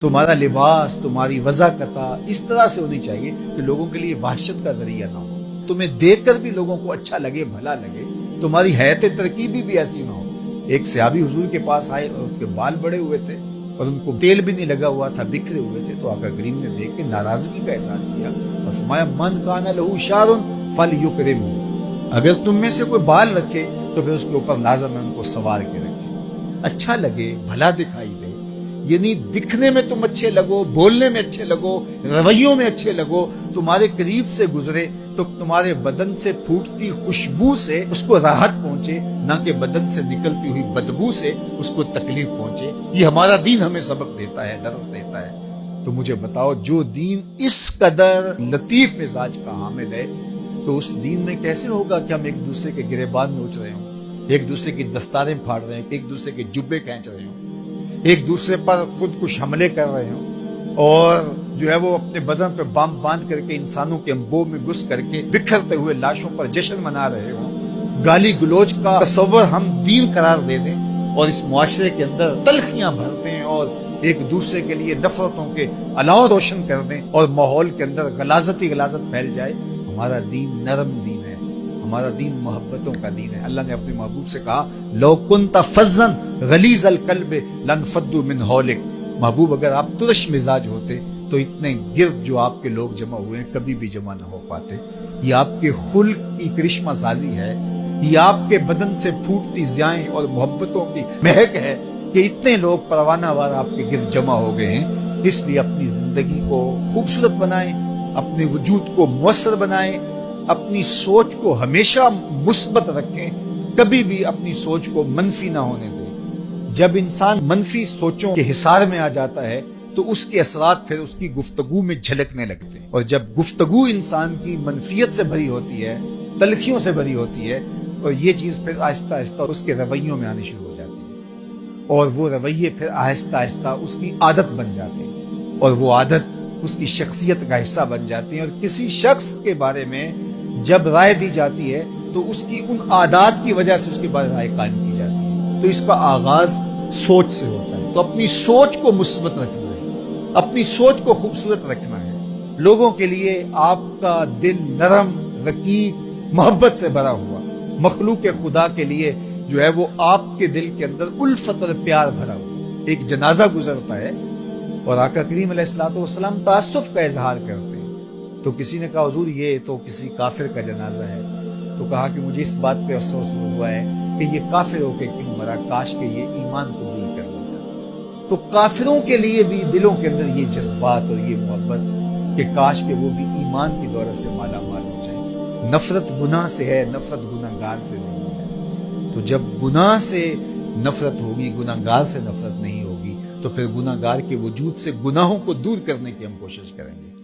तुम्हारा लिबास, तुम्हारी वज़ाकता इस तरह से होनी चाहिए कि लोगों के लिए वहशत का जरिया ना हो। तुम्हें देखकर भी लोगों को अच्छा लगे, भला लगे। तुम्हारी हैत तरकीबी भी ऐसी ना हो। एक सहाबी हुजूर के पास आए और उसके बाल बड़े हुए थे और उनको तेल भी नहीं लगा हुआ था, बिखरे हुए थे। तो आका करीम ने देख के नाराजगी का इज़हार किया और फरमाया, मन काना लहू शारुन फल युकरिम। अगर तुम में से कोई बाल रखे तो फिर उसके ऊपर लाजम है उनको सवार के रखे, अच्छा लगे, भला दिखाई दे। यानी दिखने में तुम अच्छे लगो, बोलने में अच्छे लगो, रवैयों में अच्छे लगो, तुम्हारे करीब से गुजरे तो तुम्हारे बदन से फूटती खुशबू से उसको राहत पहुंचे, ना कि बदन से निकलती हुई बदबू से उसको तकलीफ पहुंचे। ये हमारा दीन हमें सबक देता है, दरस देता है। तो मुझे बताओ, जो दीन इस कदर लतीफ मिजाज का हामिल है, तो उस दीन में कैसे होगा कि हम एक दूसरे के गिरेबान नोच रहे हों, एक दूसरे की दस्तारें फाड़ रहे हैं, एक दूसरे के जुब्बे खींच रहे हों, एक दूसरे पर खुद कुछ हमले कर रहे हों, और जो है वो अपने बदन पे बम बांध करके इंसानों के अंबों में घुस करके बिखरते हुए लाशों पर जश्न मना रहे हों। गाली गलोच का तस्वर हम दीन करार दे दें और इस मुआशरे के अंदर तलखियां भर दें और एक दूसरे के लिए नफरतों के अलाव रोशन कर दें और माहौल के अंदर गलाजत ही गलाजत फैल जाए। हमारा दीन नरम दीन है, हमारा दीन मोहब्बतों का दीन है। अल्लाह ने अपने महबूब से कहा, लो कुन्ता फज़्ज़न गलीज़ल क़ल्बि लनफ़द्दू मिन हौलिक। महबूब, अगर आप तुरश मिजाज होते तो इतने गिर्द जो आपके लोग जमा हुए हैं कभी भी जमा न हो पाते। ये आपके खुल्क की करिश्मा साजी है, ये आपके बदन से फूटती ज़ियाएं और मोहब्बतों की महक है कि इतने लोग परवाना वार आपके गिर्द जमा हो गए हैं। इसलिए अपनी जिंदगी को खूबसूरत बनाएं, अपने वजूद को मुअस्सर बनाएं, अपनी सोच को हमेशा मुस्बत रखें, कभी भी अपनी सोच को मनफी ना होने दें। जब इंसान मनफी सोचों के हिसार में आ जाता है तो उसके असरात फिर उसकी गुफ्तगू में झलकने लगते हैं, और जब गुफ्तगू इंसान की मनफियत से भरी होती है, तलखियों से भरी होती है, और ये चीज फिर आहिस्ता आहिस्ता उसके रवैयों में आनी शुरू हो जाती है, और वो रवैये फिर आहिस्ता आहिस्ता उसकी आदत बन जाते हैं, और वो आदत उसकी शख्सियत का हिस्सा बन जाती है। और किसी शख्स के बारे में जब राय दी जाती है तो उसकी उन आदात की वजह से उसके बाद राय कायम की जाती है। तो इसका आगाज सोच से होता है। तो अपनी सोच को मुस्बत रखना है, अपनी सोच को खूबसूरत रखना है। लोगों के लिए आपका दिल नरम, रकीक, मोहब्बत से भरा हुआ, मखलूक खुदा के लिए जो है वो आपके दिल के अंदर उल्फत और प्यार भरा हुआ। एक जनाजा गुजरता है और आका करीम अलैहिस्सलाम तासुफ का इजहार करते हैं। तो किसी ने कहा, हुजूर ये तो किसी काफिर का जनाजा है। तो कहा कि मुझे इस बात पे अफसोस हुआ है कि ये काफिर होके क्यों मरा, काश के ये ईमान कबूल कर लेता। तो काफिरों के लिए भी दिलों के अंदर ये जज्बात और ये मोहब्बत कि काश के वो भी ईमान की दौलत से माला माल हो जाए। नफरत गुनाह से है, नफरत गुनाहगार से नहीं है। तो जब गुनाह से नफरत होगी, गुनाहगार से नफरत नहीं होगी, तो फिर गुनाहगार के वजूद से गुनाहों को दूर करने की हम कोशिश करेंगे।